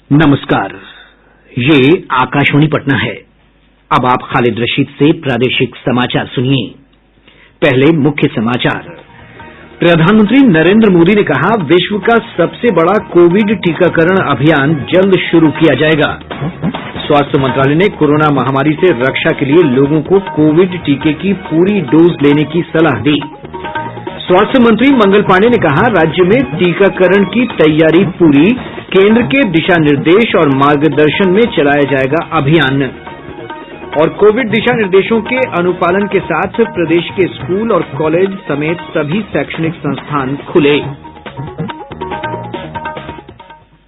नमस्कार, ये आकाशवाणी पटना है। अब आप खालिद रशीद से प्रादेशिक समाचार सुनिए। पहले मुख्य समाचार। प्रधानमंत्री नरेंद्र मोदी ने कहा, विश्व का सबसे बड़ा कोविड टीकाकरण अभियान जल्द शुरू किया जाएगा। स्वास्थ्य मंत्रालय ने कोरोना महामारी से रक्षा के लिए लोगों को कोविड टीके की पूरी डोज लेने की सलाह दी। स्वास्थ्य मंत्री मंगल पांडेय ने कहा, राज्य में टीकाकरण की तैयारी पूरी, केंद्र के दिशा निर्देश और मार्गदर्शन में चलाया जाएगा अभियान। और कोविड दिशा निर्देशों के अनुपालन के साथ प्रदेश के स्कूल और कॉलेज समेत सभी शैक्षणिक संस्थान खुले।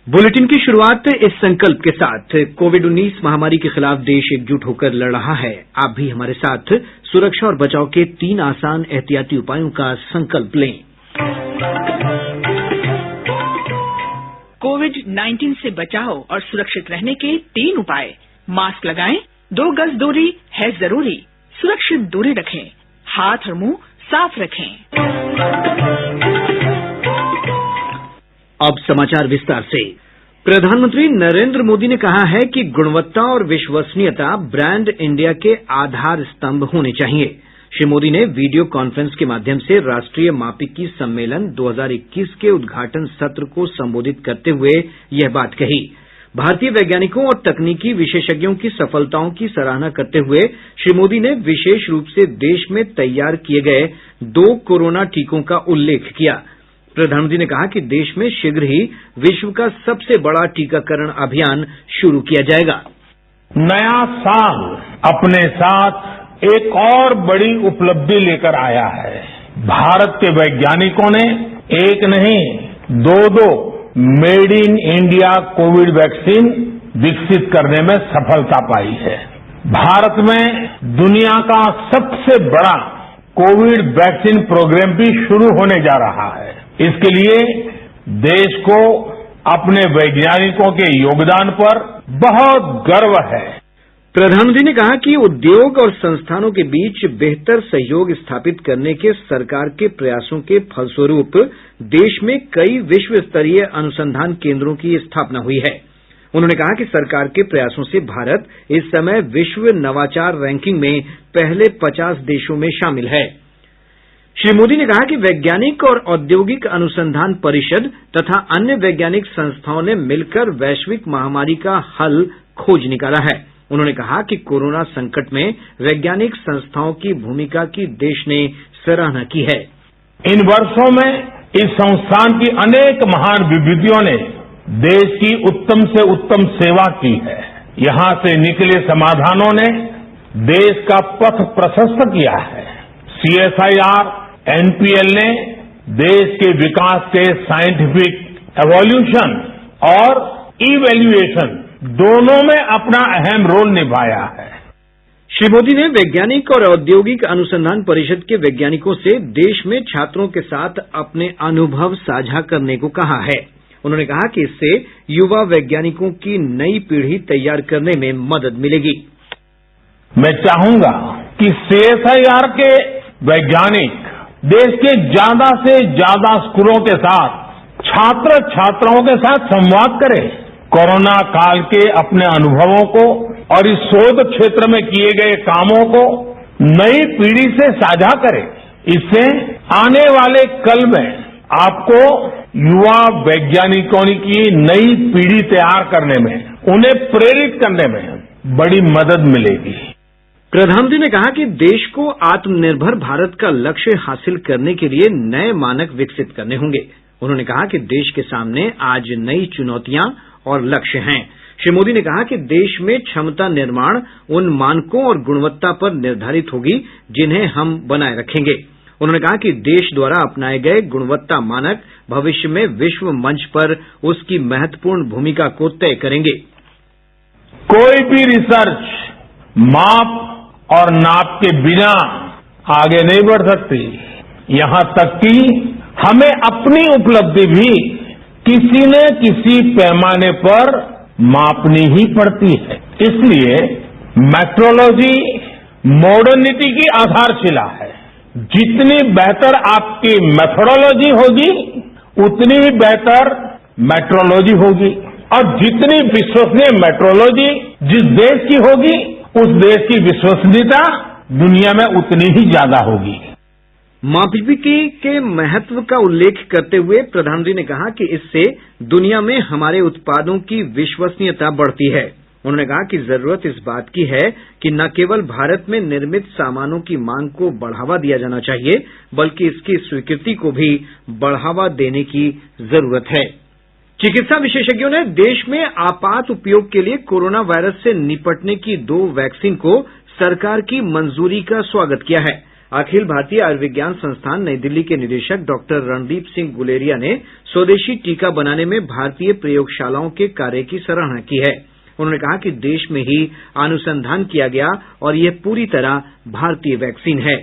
बुलेटिन की शुरुआत इस संकल्प के साथ, कोविड-19 महामारी के खिलाफ देश एकजुट होकर लड़ रहा है। आप भी हमारे साथ सुरक्षा और बचाव के 3 आसान एहतियाती उपायों का संकल्प लें। कोविड-19 से बचाव और सुरक्षित रहने के 3 उपाय। मास्क लगाएं, 2 गज दूरी है जरूरी, सुरक्षित दूरी रखें, हाथ और मुंह साफ रखें। अब समाचार विस्तार से। प्रधानमंत्री नरेंद्र मोदी ने कहा है कि गुणवत्ता और विश्वसनीयता ब्रांड इंडिया के आधार स्तंभ होने चाहिए। श्री मोदी ने वीडियो कॉन्फ्रेंस के माध्यम से राष्ट्रीय मापिकी सम्मेलन 2021 के उद्घाटन सत्र को संबोधित करते हुए यह बात कही। भारतीय वैज्ञानिकों और तकनीकी विशेषज्ञों की सफलताओं की सराहना करते हुए श्री मोदी ने विशेष रूप से देश में तैयार किए गए 2 कोरोना टीकों का उल्लेख किया। प्रधानमंत्री ने कहा कि देश में शीघ्र ही विश्व का सबसे बड़ा टीकाकरण अभियान शुरू किया जाएगा। नया साल अपने साथ एक और बड़ी उपलब्धि लेकर आया है। भारत के वैज्ञानिकों ने एक नहीं 2 made in India Covid vaccine विकसित करने में सफलता पाई है। भारत में दुनिया का सबसे बड़ा कोविड वैक्सीन प्रोग्राम भी शुरू होने जा रहा है। इसके लिए देश को अपने वैज्ञानिकों के योगदान पर बहुत गर्व है। प्रधानमंत्री ने कहा कि उद्योग और संस्थानों के बीच बेहतर सहयोग स्थापित करने के सरकार के प्रयासों के फलस्वरूप देश में कई विश्व स्तरीय अनुसंधान केंद्रों की स्थापना हुई है। उन्होंने कहा कि सरकार के प्रयासों से भारत इस समय विश्व नवाचार रैंकिंग में पहले 50 देशों में शामिल है। श्री मोदी ने कहा कि वैज्ञानिक और औद्योगिक अनुसंधान परिषद तथा अन्य वैज्ञानिक संस्थाओं ने मिलकर वैश्विक महामारी का हल खोज निकाला है। उन्होंने कहा कि कोरोना संकट में वैज्ञानिक संस्थाओं की भूमिका की देश ने सराहना की है। इन वर्षों में इस संस्थान की अनेक महान विभूतियों ने देश की उत्तम से उत्तम सेवा की है। यहां से निकले समाधानों ने देश का पथ प्रशस्त किया है। CSIR, NPL ने देश के विकास के साइंटिफिक एवोल्यूशन और इवैल्यूएशन दोनों में अपना अहम रोल निभाया है। श्री मोदी ने वैज्ञानिक और औद्योगिक अनुसंधान परिषद के वैज्ञानिकों से देश में छात्रों के साथ अपने अनुभव साझा करने को कहा है। उन्होंने कहा कि इससे युवा वैज्ञानिकों की नई पीढ़ी तैयार करने में मदद मिलेगी। मैं चाहूंगा कि CSIR के वैज्ञानिक देश के ज्यादा से ज्यादा स्कूलों के साथ छात्र छात्राओं के साथ संवाद करें, कोरोना काल के अपने अनुभवों को और इस शोध क्षेत्र में किए गए कामों को नई पीढ़ी से साझा करें। इससे आने वाले कल में आपको युवा वैज्ञानिकों की नई पीढ़ी तैयार करने में, उन्हें प्रेरित करने में बड़ी मदद मिलेगी। प्रधानमंत्री ने कहा कि देश को आत्मनिर्भर भारत का लक्ष्य हासिल करने के लिए नए मानक विकसित करने होंगे। उन्होंने कहा कि देश के सामने आज नई चुनौतियां और लक्ष्य हैं। श्री मोदी ने कहा कि देश में क्षमता निर्माण उन मानकों और गुणवत्ता पर निर्धारित होगी जिन्हें हम बनाए रखेंगे। उन्होंने कहा कि देश द्वारा अपनाए गए गुणवत्ता मानक भविष्य में विश्व मंच पर उसकी महत्वपूर्ण भूमिका को तय करेंगे। कोई भी रिसर्च माप और नाप के बिना आगे नहीं बढ़ सकती। यहां तक कि हमें अपनी उपलब्धि भी किसी न किसी पैमाने पर मापनी ही पड़ती है। इसलिए मेट्रोलॉजी मॉडर्निटी की आधारशिला है। जितनी बेहतर आपकी मेथोडोलॉजी होगी, उतनी ही बेहतर मेट्रोलॉजी होगी। और जितनी विश्वसनीय मेट्रोलॉजी जिस देश की होगी उस देश की विश्वसनीयता दुनिया में उतनी ही ज्यादा होगी। मापिकी के महत्व का उल्लेख करते हुए प्रधानमंत्री ने कहा कि इससे दुनिया में हमारे उत्पादों की विश्वसनीयता बढ़ती है। उन्होंने कहा कि जरूरत इस बात की है कि न केवल भारत में निर्मित सामानों की मांग को बढ़ावा दिया जाना चाहिए, बल्कि इसकी स्वीकृति को भी बढ़ावा देने की जरूरत है। चिकित्सा विशेषज्ञों ने देश में आपात उपयोग के लिए कोरोना वायरस से निपटने की 2 वैक्सीन को सरकार की मंजूरी का स्वागत किया है। अखिल भारतीय आयुर्विज्ञान संस्थान नई दिल्ली के निदेशक डॉक्टर रणदीप सिंह गुलेरिया ने स्वदेशी टीका बनाने में भारतीय प्रयोगशालाओं के कार्य की सराहना की है। उन्होंने कहा कि देश में ही अनुसंधान किया गया और यह पूरी तरह भारतीय वैक्सीन है।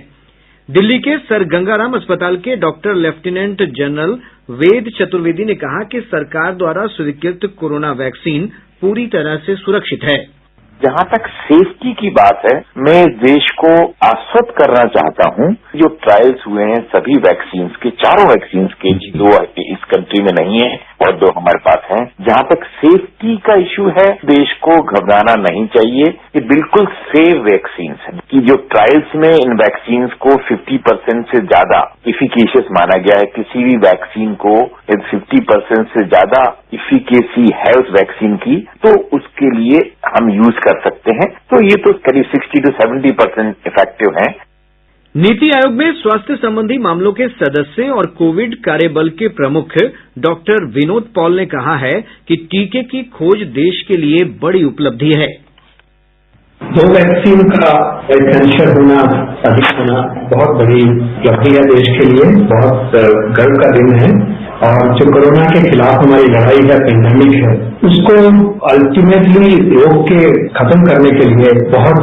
दिल्ली के सर गंगाराम अस्पताल के doctor lieutenant general Ved Chaturvedi ने कहा कि सरकार द्वारा स्वीकृत कोरोना वैक्सीन पूरी तरह से सुरक्षित है। जहां तक सेफ्टी की बात है, मैं देश को आश्वस्त करना चाहता हूं, जो ट्रायल्स हुए हैं सभी वैक्सीन के, चारों वैक्सीन के, 2 इस कंट्री में नहीं है और 2 हमारे पास हैं। जहां तक सेफ्टी का इश्यू है, देश को घबराना नहीं चाहिए। ये बिल्कुल सेफ वैक्सीन है कि जो ट्रायल्स में इन वैक्सीन को 50% से ज्यादा इफिकेशियस माना गया है। किसी भी वैक्सीन को 50% से ज्यादा इफिकेसी है उस वैक्सीन की, तो उसके लिए हम यूज कर सकते हैं। तो ये तो करीब 60 to 70% इफेक्टिव है। नीति आयोग में स्वास्थ्य संबंधी मामलों के सदस्य और कोविड कार्यबल के प्रमुख डॉक्टर विनोद पॉल ने कहा है कि टीके की खोज देश के लिए बड़ी उपलब्धि है। 2 वैक्सीन का एसेंशियल होना, अधिक होना बहुत बड़ी उपलब्धि है देश के लिए, बहुत गर्व का दिन है। और जो कोरोना के खिलाफ हमारी लड़ाई है, पेंडेमिक है, उसको अल्टीमेटली रोक के खत्म करने के लिए बहुत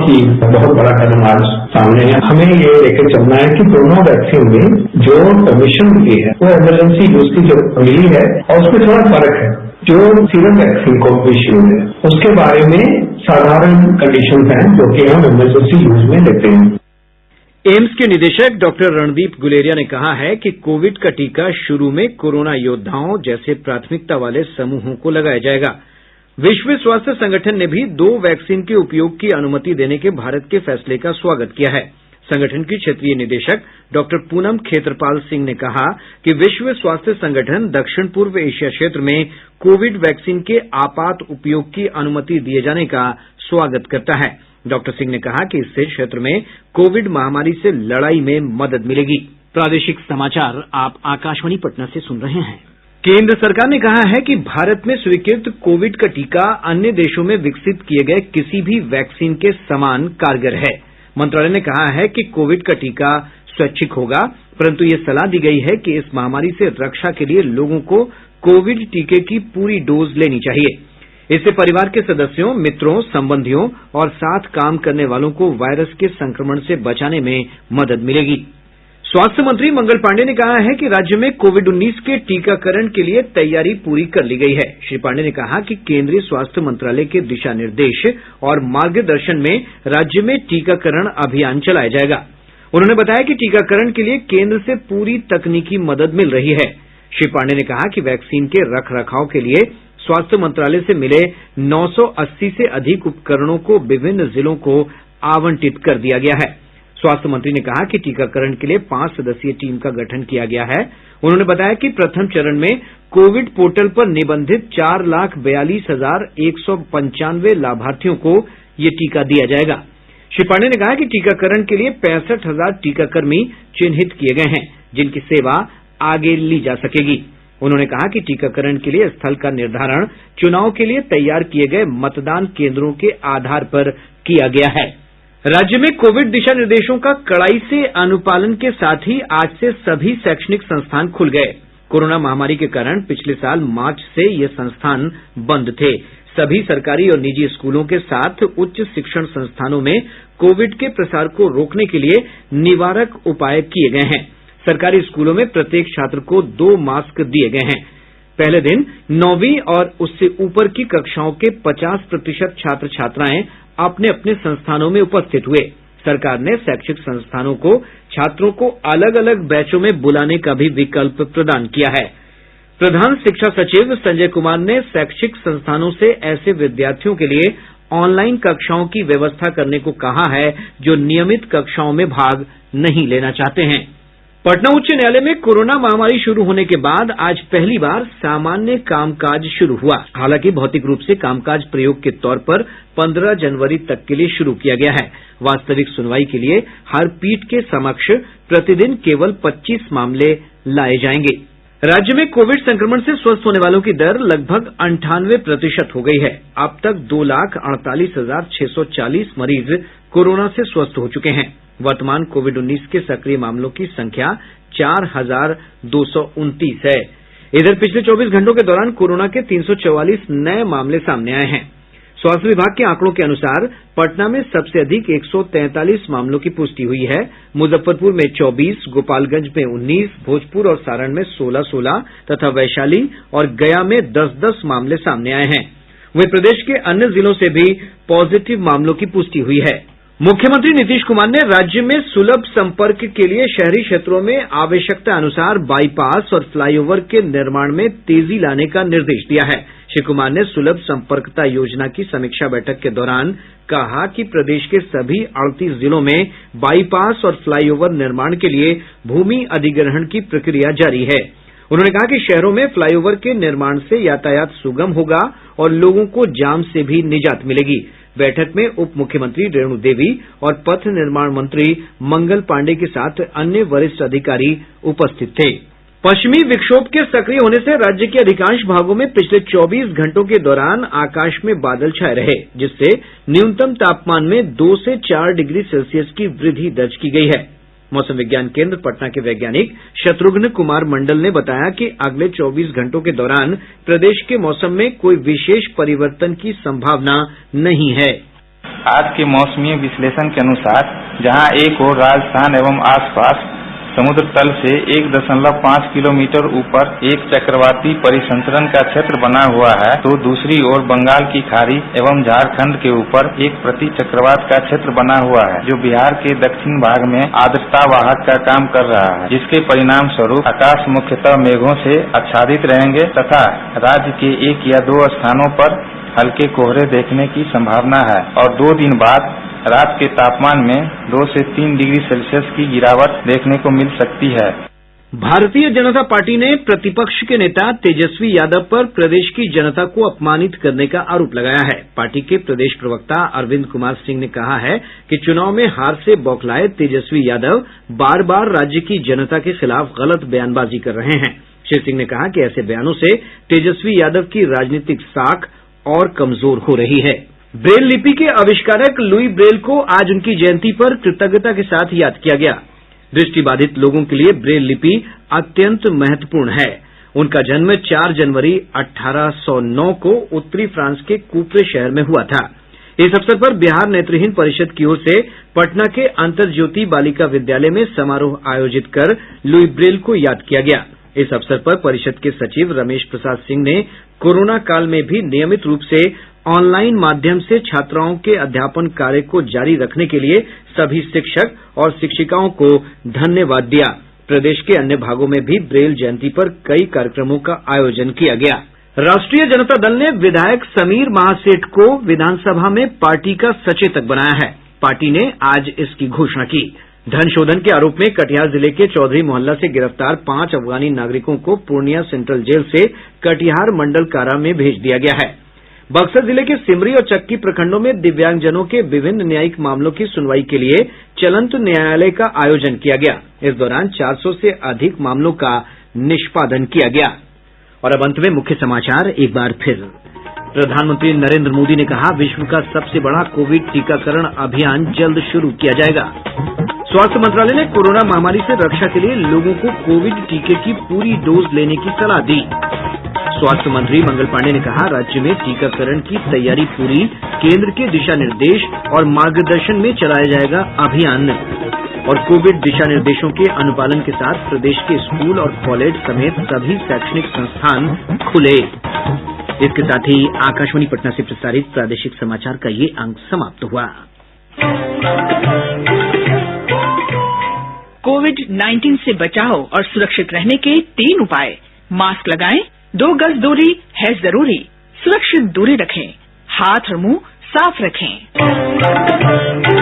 बड़ा कदम आज सामने है। हमें ये लेकर चलना है कि दोनों वैक्सीन में जो परमिशन मिली है वो इमरजेंसी यूज की जो मिली है, और उसमें थोड़ा फर्क है। जो सीरम वैक्सीन को इश्यू है उसके बारे में साधारण कंडीशन हैं जो कि हम इमरजेंसी यूज में लेते हैं। एम्स के निदेशक डॉक्टर रणदीप गुलेरिया ने कहा है कि कोविड का टीका शुरू में कोरोना योद्धाओं जैसे प्राथमिकता वाले समूहों को लगाया जाएगा। विश्व स्वास्थ्य संगठन ने भी 2 वैक्सीन के उपयोग की अनुमति देने के भारत के फैसले का स्वागत किया है। संगठन की क्षेत्रीय निदेशक डॉक्टर पूनम खेत्रपाल सिंह ने कहा कि विश्व स्वास्थ्य संगठन दक्षिण पूर्व एशिया क्षेत्र में कोविड वैक्सीन के आपात उपयोग की अनुमति दिए जाने का स्वागत करता है। डॉक्टर सिंह ने कहा कि इससे क्षेत्र में कोविड महामारी से लड़ाई में मदद मिलेगी। प्रादेशिक समाचार आप आकाशवाणी पटना से सुन रहे हैं। केंद्र सरकार ने कहा है कि भारत में स्वीकृत कोविड का टीका अन्य देशों में विकसित किए गए किसी भी वैक्सीन के समान कारगर है। मंत्रालय ने कहा है कि कोविड का टीका स्वैच्छिक होगा, परंतु ये सलाह दी गई है कि इस महामारी से रक्षा के लिए लोगों को कोविड टीके की पूरी डोज लेनी चाहिए। इससे परिवार के सदस्यों, मित्रों, संबंधियों और साथ काम करने वालों को वायरस के संक्रमण से बचाने में मदद मिलेगी। स्वास्थ्य मंत्री मंगल पांडेय ने कहा है कि राज्य में कोविड-19 के टीकाकरण के लिए तैयारी पूरी कर ली गई है। श्री पांडेय ने कहा कि केंद्रीय स्वास्थ्य मंत्रालय के दिशा निर्देश और मार्गदर्शन में राज्य में टीकाकरण अभियान चलाया जाएगा। उन्होंने बताया कि टीकाकरण के लिए केंद्र से पूरी तकनीकी मदद मिल रही है। श्री पांडेय ने कहा कि वैक्सीन के रखरखाव के लिए स्वास्थ्य मंत्रालय से मिले 980 से अधिक उपकरणों को विभिन्न जिलों को आवंटित कर दिया गया है। स्वास्थ्य मंत्री ने कहा कि टीकाकरण के लिए 5 सदस्यीय टीम का गठन किया गया है। उन्होंने बताया कि प्रथम चरण में कोविड पोर्टल पर निबंधित 4,42,195 लाभार्थियों को ये टीका दिया जाएगा। श्री पांडेय ने कहा कि टीकाकरण के लिए 65,000 टीकाकर्मी चिन्हित किए गए हैं, जिनकी सेवा आगे ली जा सकेगी। उन्होंने कहा कि टीकाकरण के लिए स्थल का निर्धारण चुनाव के लिए तैयार किए गए मतदान केंद्रों के आधार पर किया गया है। राज्य में कोविड दिशा निर्देशों का कड़ाई से अनुपालन के साथ ही आज से सभी शैक्षणिक संस्थान खुल गए। कोरोना महामारी के कारण पिछले साल मार्च से ये संस्थान बंद थे। सभी सरकारी और निजी स्कूलों के साथ उच्च शिक्षण संस्थानों में कोविड के प्रसार को रोकने के लिए निवारक उपाय किए गए हैं। सरकारी स्कूलों में प्रत्येक छात्र को 2 मास्क दिए गए हैं। पहले दिन 9वीं और उससे ऊपर की कक्षाओं के 50% छात्र छात्राएं अपने अपने संस्थानों में उपस्थित हुए। सरकार ने शैक्षिक संस्थानों को छात्रों को अलग अलग बैचों में बुलाने का भी विकल्प प्रदान किया है। प्रधान शिक्षा सचिव संजय कुमार ने शैक्षिक संस्थानों से ऐसे विद्यार्थियों के लिए ऑनलाइन कक्षाओं की व्यवस्था करने को कहा है जो नियमित कक्षाओं में भाग नहीं लेना चाहते हैं। पटना उच्च न्यायालय में कोरोना महामारी शुरू होने के बाद आज पहली बार सामान्य कामकाज शुरू हुआ। हालांकि भौतिक रूप से कामकाज प्रयोग के तौर पर 15 जनवरी तक के लिए शुरू किया गया है। वास्तविक सुनवाई के लिए हर पीठ के समक्ष प्रतिदिन केवल 25 मामले लाए जाएंगे। राज्य में कोविड संक्रमण से स्वस्थ होने वालों की दर लगभग 98% हो गई है। अब तक 2,48,640 मरीज कोरोना से स्वस्थ हो चुके हैं। वर्तमान कोविड-19 के सक्रिय मामलों की संख्या 4,229 है। इधर पिछले 24 घंटों के दौरान कोरोना के 344 नए मामले सामने आए हैं। स्वास्थ्य विभाग के आंकड़ों के अनुसार पटना में सबसे अधिक 143 मामलों की पुष्टि हुई है। मुजफ्फरपुर में 24, गोपालगंज में 19, भोजपुर और सारण में 16-16 तथा वैशाली और गया में 10-10 मामले सामने आए हैं। वहीं प्रदेश के अन्य जिलों से भी पॉजिटिव मामलों की पुष्टि हुई है। मुख्यमंत्री नीतीश कुमार ने राज्य में सुलभ संपर्क के लिए शहरी क्षेत्रों में आवश्यकता अनुसार बाईपास और फ्लाईओवर के निर्माण में तेजी लाने का निर्देश दिया है। श्री कुमार ने सुलभ संपर्कता योजना की समीक्षा बैठक के दौरान कहा कि प्रदेश के सभी 38 जिलों में बाईपास और फ्लाईओवर निर्माण के लिए भूमि अधिग्रहण की प्रक्रिया जारी है। उन्होंने कहा कि शहरों में फ्लाईओवर के निर्माण से यातायात सुगम होगा और लोगों को जाम से भी निजात मिलेगी। बैठक में उप मुख्यमंत्री रेणु देवी और पथ निर्माण मंत्री मंगल पांडेय के साथ अन्य वरिष्ठ अधिकारी उपस्थित थे। पश्चिमी विक्षोभ के सक्रिय होने से राज्य के अधिकांश भागों में पिछले 24 घंटों के दौरान आकाश में बादल छाये रहे, जिससे न्यूनतम तापमान में 2 से 4 डिग्री सेल्सियस की वृद्धि दर्ज की गई है। मौसम विज्ञान केंद्र पटना के वैज्ञानिक शत्रुघ्न कुमार मंडल ने बताया कि अगले 24 घंटों के दौरान प्रदेश के मौसम में कोई विशेष परिवर्तन की संभावना नहीं है। आज के मौसमी विश्लेषण के अनुसार जहां एक ओर राजस्थान एवं आसपास समुद्र तल से 1.5 किलोमीटर ऊपर एक चक्रवाती परिसंचरण का क्षेत्र बना हुआ है, तो दूसरी ओर बंगाल की खाड़ी एवं झारखंड के ऊपर एक प्रति चक्रवात का क्षेत्र बना हुआ है, जो बिहार के दक्षिण भाग में आर्द्रता वाहक का काम कर रहा है, जिसके परिणाम स्वरूप आकाश मुख्यतः मेघों से आच्छादित रहेंगे तथा राज्य के 1 या 2 स्थानों पर हल्के कोहरे देखने की संभावना है और 2 दिन बाद रात के तापमान में 2 से 3 डिग्री सेल्सियस की गिरावट देखने को मिल सकती है। भारतीय जनता पार्टी ने प्रतिपक्ष के नेता तेजस्वी यादव पर प्रदेश की जनता को अपमानित करने का आरोप लगाया है। पार्टी के प्रदेश प्रवक्ता अरविंद कुमार सिंह ने कहा है कि चुनाव में हार से बौखलाए तेजस्वी यादव बार बार राज्य की जनता के खिलाफ गलत बयानबाजी कर रहे हैं। श्री सिंह ने कहा कि ऐसे बयानों से तेजस्वी यादव की राजनीतिक साख और कमजोर हो रही है। ब्रेल लिपि के आविष्कारक लुई ब्रेल को आज उनकी जयंती पर कृतज्ञता के साथ याद किया गया। दृष्टिबाधित लोगों के लिए ब्रेल लिपि अत्यंत महत्वपूर्ण है। उनका जन्म 4 जनवरी 1809 को उत्तरी फ्रांस के कूप्रे शहर में हुआ था। इस अवसर पर बिहार नेत्रहीन परिषद की ओर से पटना के अंतरज्योति बालिका विद्यालय में समारोह आयोजित कर लुई ब्रेल को याद किया गया। इस अवसर पर परिषद के सचिव रमेश प्रसाद सिंह ने कोरोना काल में भी नियमित रूप से ऑनलाइन माध्यम से छात्राओं के अध्यापन कार्य को जारी रखने के लिए सभी शिक्षक और शिक्षिकाओं को धन्यवाद दिया। प्रदेश के अन्य भागों में भी ब्रेल जयंती पर कई कार्यक्रमों का आयोजन किया गया। राष्ट्रीय जनता दल ने विधायक समीर महासेठ को विधानसभा में पार्टी का सचेतक बनाया है। पार्टी ने आज इसकी घोषणा की। धन शोधन के आरोप में कटिहार जिले के चौधरी मोहल्ला से गिरफ्तार 5 अफगानी नागरिकों को पूर्णिया सेंट्रल जेल से कटिहार मंडल कारा में भेज दिया गया है। बक्सर जिले के सिमरी और चक्की प्रखंडों में दिव्यांगजनों के विभिन्न न्यायिक मामलों की सुनवाई के लिए चलंत न्यायालय का आयोजन किया गया। इस दौरान 400 से अधिक मामलों का निष्पादन किया गया। और अब अंत में मुख्य समाचार एक बार फिर। प्रधानमंत्री नरेंद्र मोदी ने कहा, विश्व का सबसे बड़ा कोविड टीकाकरण अभियान जल्द शुरू किया जाएगा। स्वास्थ्य मंत्रालय ने कोरोना महामारी से रक्षा के लिए लोगों को कोविड टीके की पूरी डोज लेने की सलाह दी। स्वास्थ्य मंत्री मंगल पांडेय ने कहा, राज्य में टीकाकरण की तैयारी पूरी, केंद्र के दिशा निर्देश और मार्गदर्शन में चलाया जाएगा अभियान। और कोविड दिशा निर्देशों के अनुपालन के साथ प्रदेश के स्कूल और कॉलेज समेत सभी शैक्षणिक संस्थान खुले। इसके साथ ही आकाशवाणी पटना से प्रसारित प्रादेशिक समाचार का ये अंक समाप्त हुआ। कोविड-19 से बचाव और सुरक्षित रहने के 3 उपाय। मास्क लगाएं, 2 गज दूरी है जरूरी, सुरक्षित दूरी रखें, हाथ और मुंह साफ रखें।